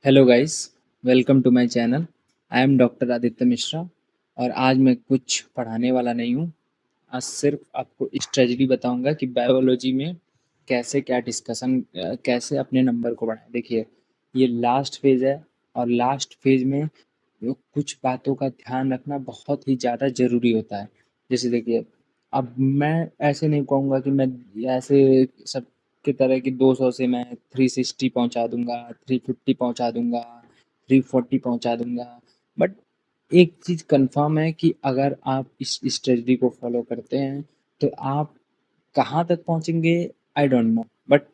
Hello guys, welcome to my channel. I am doctor Aditya Mishra और आज मैं कुछ पढ़ाने वाला नहीं हूँ। आज सिर्फ आपको स्ट्रेटजी बताऊंगा कि बायोलॉजी में कैसे क्या डिस्कशन कैसे अपने नंबर को बढ़ाएं। देखिए, ये लास्ट फेज है और लास्ट फेज में कुछ बातों का ध्यान रखना बहुत ही ज़्यादा ज़रूरी होता है। जैसे देखिए, अब मैं ऐसे नहीं कहूँगा कि मैं ऐसे सब की तरह कि 200 से मैं 360 पहुँचा दूँगा, 350 पहुँचा दूँगा, 340 पहुँचा दूँगा। बट एक चीज़ कन्फर्म है कि अगर आप इस स्ट्रेटजी को फॉलो करते हैं, तो आप कहाँ तक पहुँचेंगे आई डोंट नो। बट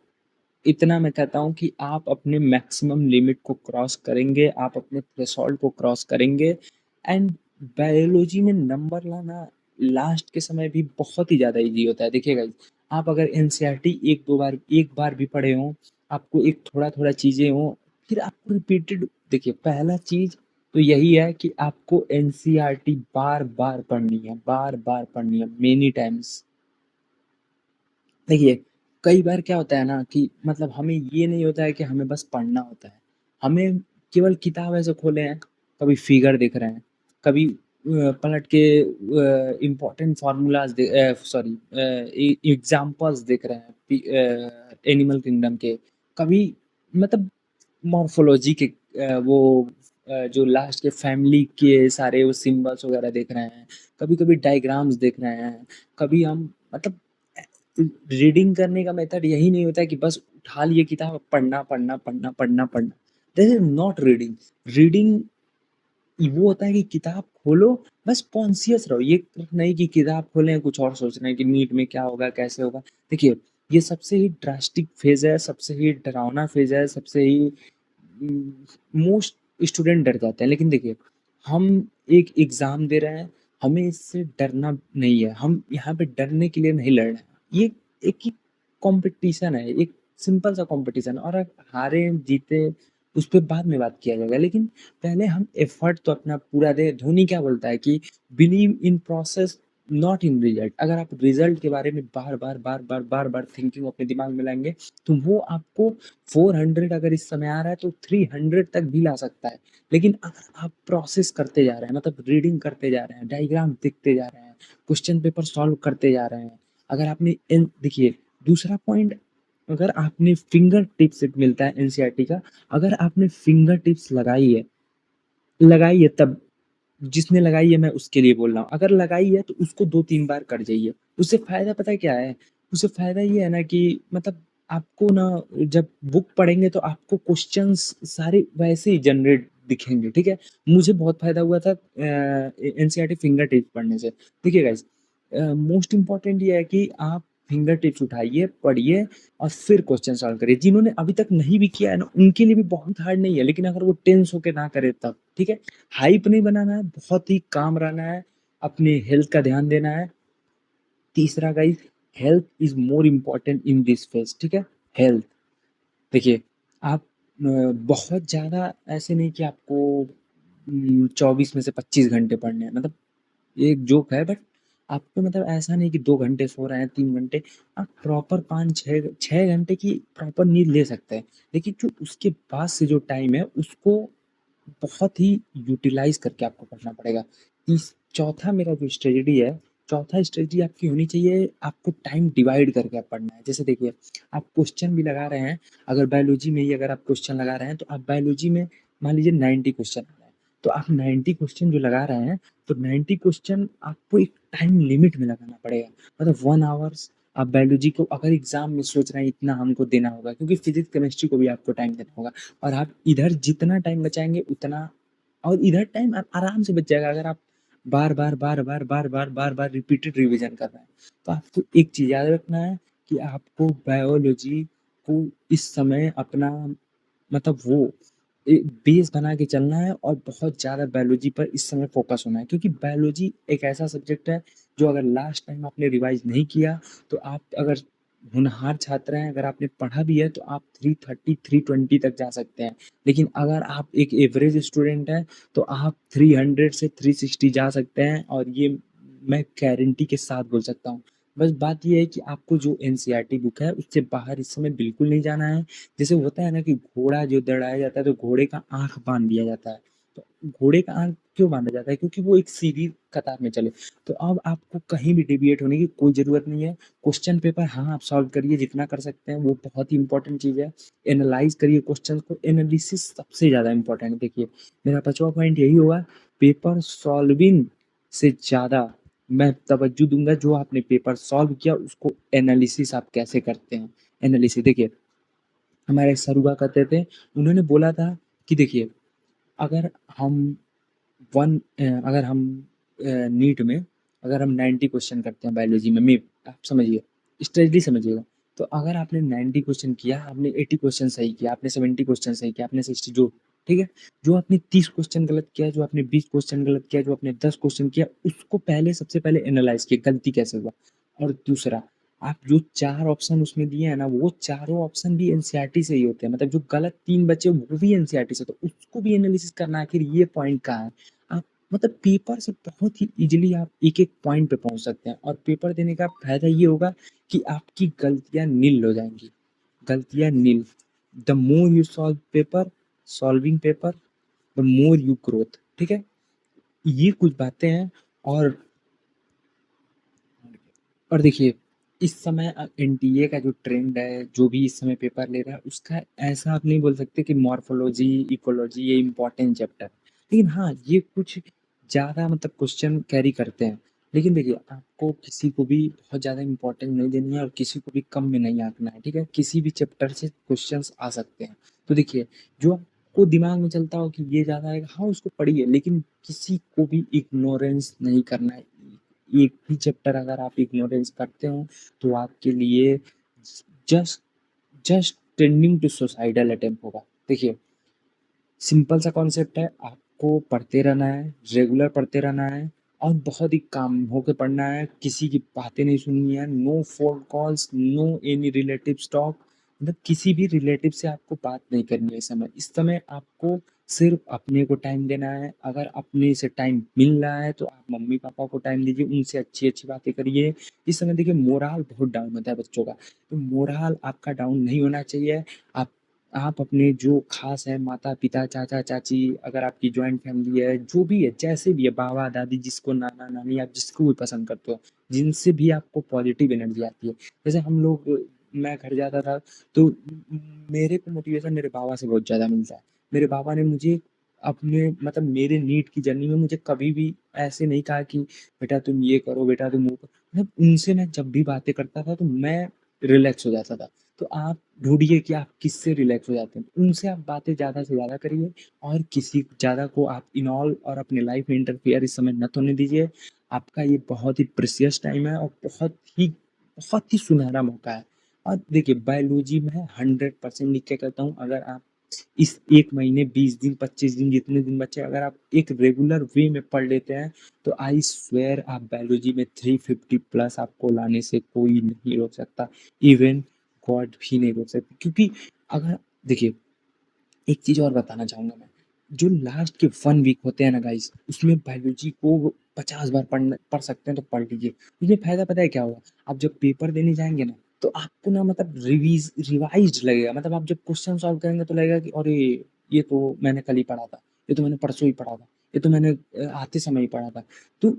इतना मैं कहता हूँ कि आप अपने मैक्सिमम लिमिट को क्रॉस करेंगे, आप अपने थ्रेशोल्ड को क्रॉस करेंगे। एंड बायोलॉजी में नंबर लाना लास्ट के समय भी बहुत ही ज़्यादा ईज़ी होता है। देखिए गाइस, आप अगर एनसीईआरटी 1-2 बार एक बार भी पढ़े हों, आपको एक थोड़ा-थोड़ा चीज़ें हों, फिर आपको रिपीटेड देखिए, पहला चीज़ तो यही है कि आपको एनसीईआरटी बार-बार पढ़नी है, बार-बार पढ़नी है, मेनी टाइम्स। देखिए, कई बार क्या होता है ना कि मतलब हमें ये नहीं होता है कि हमें बस पढ़ना होता है। हमें केवल किताब ऐसे खोले हैं, कभी फिगर देख रहे हैं, कभी पलट के इम्पोर्टेंट फ़ॉर्मूलाज़ सॉरी एग्ज़ाम्पल्स देख रहे हैं एनिमल किंगडम के, कभी मतलब मॉर्फ़ोलॉजी के जो लास्ट के फैमिली के सारे वो सिम्बल्स वगैरह देख रहे हैं, कभी-कभी डायग्राम्स देख रहे हैं, कभी हम मतलब रीडिंग करने का मेथड यही नहीं होता है कि बस उठा लिए किताब पढ़ना पढ़ना पढ़ना पढ़ना पढ़ना। This is not reading. Reading वो होता है कि किताब खोलो, बस कॉन्शियस रहो। ये नहीं कि किताब खोलें कुछ और सोच रहे हैं कि नीट में क्या होगा कैसे होगा। देखिए, ये सबसे ही ड्रास्टिक फेज है, सबसे ही डरावना फेज है, सबसे ही मोस्ट स्टूडेंट डर जाते हैं। लेकिन देखिए, हम एक एग्जाम दे रहे हैं, हमें इससे डरना नहीं है। हम यहाँ पे डरने के लिए नहीं लड़ रहे हैं। ये एक ही कंपटीशन है, एक सिंपल सा कंपटीशन। और अगर हारे जीते उस पे बाद में बात किया जाएगा, लेकिन पहले हम एफर्ट तो अपना पूरा दें। धोनी क्या बोलता है कि believe in process not in result. अगर आप रिजल्ट के बारे में बार बार बार बार बार बार थिंकिंग अपने दिमाग में लाएंगे, तो वो आपको 400 अगर इस समय आ रहा है तो 300 तक भी ला सकता है। लेकिन अगर आप प्रोसेस करते जा रहे हैं, मतलब रीडिंग करते जा रहे हैं, डायग्राम देखते जा रहे हैं, क्वेश्चन पेपर सॉल्व करते जा रहे हैं, अगर आपने देखिए, दूसरा पॉइंट, अगर आपने फिंगर टिप्स एक मिलता है एनसीईआरटी का, अगर आपने फिंगर टिप्स लगाई है तब, जिसने लगाई है मैं उसके लिए बोल रहा हूँ, अगर लगाई है तो उसको 2-3 बार कर जाइए। उससे फ़ायदा पता है क्या है? उससे फ़ायदा ये है ना कि मतलब आपको ना, जब बुक पढ़ेंगे तो आपको क्वेश्चंस सारे वैसे ही जनरेट दिखेंगे, ठीक है? मुझे बहुत फ़ायदा हुआ था एनसीईआरटी फिंगर टिप्स पढ़ने से। देखिए गाइस, मोस्ट इम्पोर्टेंट ये है कि आप फिंगर टिप्स उठाइए, पढ़िए और फिर क्वेश्चन सॉल्व करिए। जिन्होंने अभी तक नहीं भी किया है ना, उनके लिए भी बहुत हार्ड नहीं है, लेकिन अगर वो टेंस होके ना करे तब, ठीक है? हाइप नहीं बनाना है, बहुत ही काम रहना है, अपनी हेल्थ का ध्यान देना है। तीसरा guys, health is more important in this phase, ठीक है? हेल्थ, देखिए, आप बहुत ज़्यादा ऐसे नहीं कि आपको 24 में से 25 घंटे पढ़ने हैं। मतलब ये एक जोक है, बट आपको मतलब ऐसा नहीं कि 2 घंटे सो रहे हैं, 3 घंटे, आप प्रॉपर 5-6 घंटे की प्रॉपर नींद ले सकते हैं। लेकिन जो उसके बाद से जो टाइम है, उसको बहुत ही यूटिलाइज़ करके आपको पढ़ना पड़ेगा। चौथा मेरा जो स्ट्रेटजी है, चौथा स्ट्रेटजी आपकी होनी चाहिए, आपको टाइम डिवाइड करके आप पढ़ना है। जैसे देखिए, आप क्वेश्चन भी लगा रहे हैं, अगर बायोलॉजी में ही अगर आप क्वेश्चन लगा रहे हैं, तो आप बायोलॉजी में मान लीजिए 90 क्वेश्चन आ रहे हैं, तो आप 90 क्वेश्चन जो लगा रहे हैं, तो 90 क्वेश्चन आपको एक टाइम लिमिट में लगाना पड़ेगा। मतलब 1 आवर्स आप बायोलॉजी को अगर एग्ज़ाम में सोच रहे हैं इतना हमको देना होगा, क्योंकि फिज़िक्स, केमिस्ट्री को भी आपको टाइम देना होगा। और आप इधर जितना टाइम बचाएँगे उतना, और इधर टाइम आराम से बच जाएगा अगर आप बार-बार, बार-बार, बार-बार, बार-बार रिपीटेड रिवीजन कर रहे हैं। तो आपको एक चीज़ याद रखना है कि आपको बायोलॉजी को इस समय अपना मतलब वो एक बेस बना के चलना है और बहुत ज़्यादा बायोलॉजी पर इस समय फ़ोकस होना है, क्योंकि बायोलॉजी एक ऐसा सब्जेक्ट है जो अगर लास्ट टाइम आपने रिवाइज़ नहीं किया, तो आप अगर होनहार छात्र हैं, अगर आपने पढ़ा भी है, तो आप 330, 320 तक जा सकते हैं। लेकिन अगर आप एक एवरेज स्टूडेंट हैं, तो आप 300 से 360 जा सकते हैं, और ये मैं गारंटी के साथ बोल सकता हूँ। बस बात ये है कि आपको जो एनसीईआरटी बुक है उससे बाहर इस समय बिल्कुल नहीं जाना है। जैसे होता है ना कि घोड़ा जो दौड़ाया जाता है तो घोड़े का आँख बाँध दिया जाता है। तो घोड़े का आँख क्यों बाँधा जाता है? क्योंकि वो एक सीधी कतार में चले। तो अब आपको कहीं भी डेविएट होने की कोई ज़रूरत नहीं है। क्वेश्चन पेपर हाँ, आप सॉल्व करिए जितना कर सकते हैं, वो बहुत ही इम्पोर्टेंट चीज़ है। एनालाइज़ करिए क्वेश्चन को, एनालिसिस सबसे ज़्यादा इम्पोर्टेंट है। देखिए, मेरा 5वां पॉइंट यही होगा, पेपर सॉल्विंग से ज़्यादा मैं तवज्जो दूँगा जो आपने पेपर सॉल्व किया उसको एनालिसिस आप कैसे करते हैं। एनालिसिस देखिए, हमारे एक सर हुआ करते थे, उन्होंने बोला था कि देखिए, अगर हम अगर हम नीट में अगर हम 90 क्वेश्चन करते हैं बायोलॉजी में, आप समझिए, स्ट्रेटली समझिएगा। तो अगर आपने 90 क्वेश्चन किया, आपने 80 क्वेश्चन सही किया, आपने 70 क्वेश्चन सही किया, आपने 60 जो, ठीक है? जो आपने 30 क्वेश्चन गलत किया, जो आपने 20 क्वेश्चन गलत किया, जो आपने 10 क्वेश्चन किया, उसको पहले सबसे पहले एनालाइज़ कीजिए, गलती कैसे हुआ? और दूसरा, आप जो 4 ऑप्शन उसमें दिए हैं ना, वो चारों ऑप्शन भी एनसीईआरटी से ही होते हैं। मतलब जो गलत 3 बचे, वो भी एनसीईआरटी से, तो उसको भी एनालिसिस करना है, आखिर ये पॉइंट कहाँ है? आप मतलब पेपर से बहुत ही ईज़िली आप एक-एक पॉइंट पे पहुँच सकते हैं और पेपर देने का फ़ायदा ये होगा कि आपकी गलतियाँ नील हो जाएँगी, गलतियाँ nil. The more you solve paper solving paper, the more you growth, ठीक है? ये कुछ बातें हैं। और देखिए, इस समय एनटीए का जो ट्रेंड है, जो भी इस समय पेपर ले रहा है, उसका ऐसा आप नहीं बोल सकते कि मॉर्फोलॉजी, इकोलॉजी ये इम्पोर्टेंट चैप्टर है। लेकिन हाँ, ये कुछ ज़्यादा मतलब क्वेश्चन कैरी करते हैं। लेकिन देखिए, आपको किसी को भी बहुत ज़्यादा इम्पोर्टेंस नहीं देनी है और किसी को भी कम में नहीं आंकना है, ठीक है? किसी भी चैप्टर से क्वेश्चंस आ सकते हैं। तो देखिए, जो आपको दिमाग में चलता हो कि ये ज़्यादा आएगा, हाँ, उसको पढ़िए, लेकिन किसी को भी इग्नोरेंस नहीं करना है। एक भी चैप्टर अगर आप इग्नोरेंस करते हो तो आपके लिए just just tending to suicidal attempt होगा। देखिए, सिंपल सा कॉन्सेप्ट है, आपको पढ़ते रहना है, रेगुलर पढ़ते रहना है और बहुत ही काम होके पढ़ना है, किसी की बातें नहीं सुननी है, no phone calls, no any relatives talk, मतलब किसी भी रिलेटिव से आपको बात नहीं करनी है इस समय। इस समय आपको सिर्फ़ अपने को टाइम देना है, अगर अपने से टाइम मिल रहा है तो आप मम्मी-पापा को टाइम दीजिए, उनसे अच्छी-अच्छी बातें करिए। इस समय देखिए मोरल बहुत डाउन होता है बच्चों का, तो मोरल आपका डाउन नहीं होना चाहिए। आप आप अपने जो ख़ास है माता-पिता, चाचा-चाची, अगर आपकी जॉइंट फैमिली है, जो भी है, जैसे भी है, बाबा-दादी, जिसको नाना-नानी, आप जिसको भी पसंद करते हो, जिनसे भी आपको पॉज़िटिव एनर्जी आती है। जैसे हम लोग मैं घर जाता था तो मेरे को मोटिवेशन मेरे बाबा से बहुत ज़्यादा मिलता है। मेरे बाबा ने मुझे अपने मतलब मेरे नीट की जर्नी में मुझे कभी भी ऐसे नहीं कहा कि बेटा तुम ये करो, बेटा तुम वो करो। मतलब उनसे मैं जब भी बातें करता था तो मैं रिलैक्स हो जाता था। तो आप ढूँढिए कि आप किससे रिलैक्स हो जाते हैं। उनसे आप बातें ज़्यादा से ज़्यादा करिए और किसी ज़्यादा को आप इन्वॉल्व और अपने लाइफ़ में इंटरफियर इस समय मत होने दीजिए। आपका ये बहुत ही प्रेशियस टाइम है और बहुत ही सुनहरा मौका है। और देखिए, बायोलॉजी में 100% लिख के कहता हूँ, अगर आप इस 1 महीने 20 दिन 25 दिन जितने दिन बचे, अगर आप एक रेगुलर वे में पढ़ लेते हैं तो आई स्वेयर आप बायोलॉजी में 350 प्लस आपको लाने से कोई नहीं रोक सकता। इवन गॉड भी नहीं रोक सकते, क्योंकि अगर देखिए, एक चीज़ और बताना चाहूँगा मैं, जो लास्ट के 1 वीक होते हैं ना गाइस, उसमें बायोलॉजी को 50 बार पढ़ सकते हैं तो पढ़ लीजिए। उसमें फ़ायदा पता है क्या होगा? आप जब पेपर देने जाएँगे ना, तो आपको ना मतलब रिवाइज़्ड लगेगा, मतलब आप जब क्वेश्चन सॉल्व करेंगे तो लगेगा कि अरे! ये तो मैंने कल ही पढ़ा था, ये तो मैंने परसों ही पढ़ा था, ये तो मैंने आते समय ही पढ़ा था। तो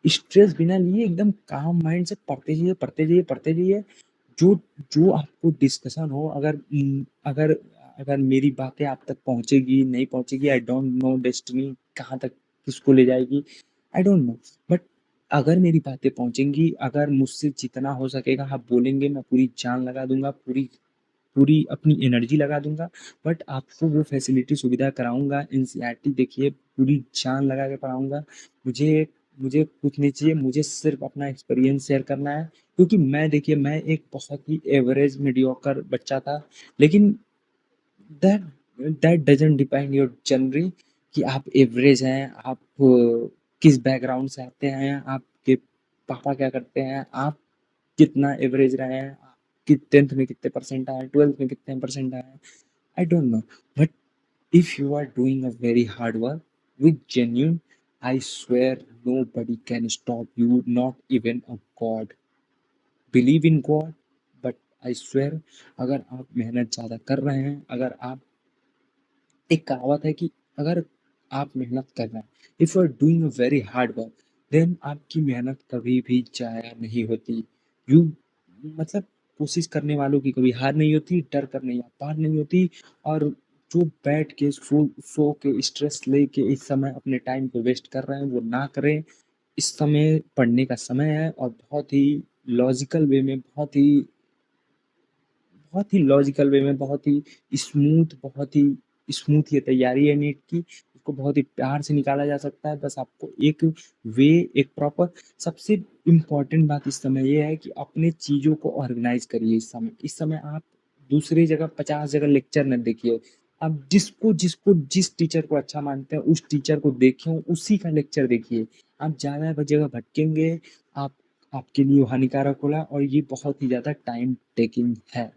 स्ट्रेस बिना लिए एकदम काम माइंड से पढ़ते जाइए, पढ़ते जाइए, पढ़ते जाइए। जो जो आपको डिस्कशन हो, अगर अगर मेरी बातें आप तक पहुँचेगी, नहीं पहुँचेगी, आई डोंट नो डेस्टिनी कहाँ तक किसको ले जाएगी, आई डोंट नो। बट अगर मेरी बातें पहुँचेंगी, अगर मुझसे जितना हो सकेगा आप बोलेंगे, मैं पूरी जान लगा दूँगा, पूरी पूरी अपनी एनर्जी लगा दूँगा, बट आपको वो फैसिलिटी सुविधा कराऊँगा। एनसीईआरटी देखिए, पूरी जान लगा के पढ़ाऊँगा। मुझे मुझे कुछ नहीं चाहिए, मुझे सिर्फ़ अपना एक्सपीरियंस शेयर करना है, क्योंकि मैं देखिए मैं एक बहुत ही एवरेज मीडियोकर बच्चा था, लेकिन that that doesn't define your journey कि आप एवरेज हैं, आप किस बैकग्राउंड से आते हैं, आपके पापा क्या करते हैं, आप कितना एवरेज रहे हैं, कि 10th में कितने परसेंट आए, 12th में कितने परसेंट आए, I don't know. But if you are doing a very hard work with genuine, I swear nobody can stop you, not even a god. Believe in God, but I swear अगर आप मेहनत ज़्यादा कर रहे हैं, अगर आप एक कहावत है कि अगर आप मेहनत कर रहे हैं, if you are doing a very hard work, then आपकी मेहनत कभी भी ज़ाया नहीं होती। यू मतलब कोशिश करने वालों की कभी हार नहीं होती, डर कर नहीं पार नहीं होती। और जो बैठ के सो के स्ट्रेस लेके इस समय अपने टाइम को वेस्ट कर रहे हैं, वो ना करें। इस समय पढ़ने का समय है और बहुत ही लॉजिकल वे में, बहुत ही लॉजिकल वे में, बहुत ही स्मूथ ये तैयारी है नीट की। इसको बहुत ही प्यार से निकाला जा सकता है। बस आपको एक वे, एक प्रॉपर, सबसे इम्पोर्टेंट बात इस समय ये है कि अपने चीज़ों को ऑर्गेनाइज़ करिए इस समय। इस समय आप दूसरी जगह 50 जगह लेक्चर ना देखिए। आप जिसको जिस टीचर को अच्छा मानते हैं, उस टीचर को देखें, उसी का लेक्चर देखिए। आप ज़्यादा जगह भटकेंगे, आप आपके लिए वो हानिकारक होगा और ये बहुत ही ज़्यादा टाइम टेकिंग है।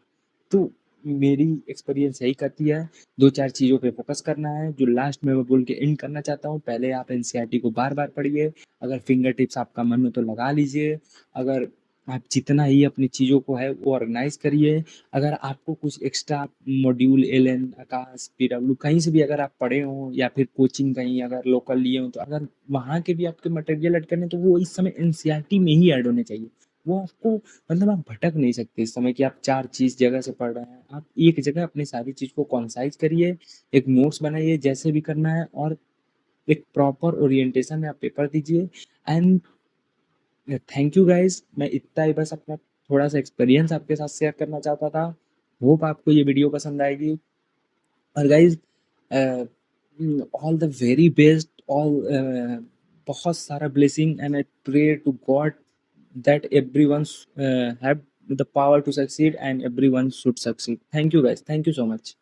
तो मेरी एक्सपीरियंस यही कहती है, 2-4 चीज़ों पे फ़ोकस करना है, जो लास्ट में मैं बोल के एंड करना चाहता हूँ। पहले आप एनसीईआरटी को बार-बार पढ़िए, अगर फिंगर टिप्स आपका मन हो तो लगा लीजिए, अगर आप जितना ही अपनी चीज़ों को है वो ऑर्गनाइज़ करिए। अगर आपको कुछ एक्स्ट्रा मॉड्यूल एलएन, आकाश, पीडब्ल्यू कहीं से भी अगर आप पढ़े हों या फिर कोचिंग कहीं अगर लोकल लिए हों, तो अगर वहाँ के भी आपके मटेरियल ऐड करने हैं, तो वो इस समय एनसीईआरटी में ही ऐड होने चाहिए। वो आपको मतलब आप भटक नहीं सकते इस समय कि आप 4 चीज़ जगह से पढ़ रहे हैं। आप एक जगह अपनी सारी चीज़ को कंसाइज़ करिए, एक नोट्स बनाइए जैसे भी करना है, और एक प्रॉपर ओरिएंटेशन में आप पेपर दीजिए। And thank you guys. मैं इतना ही बस अपना थोड़ा-सा एक्सपीरियंस आपके साथ शेयर करना चाहता था। होप आपको ये वीडियो पसंद आएगी। और guys uh, all the very best, बहुत सारा blessing, and I pray to God that everyone's have the power to succeed and everyone should succeed. Thank you guys. Thank you so much.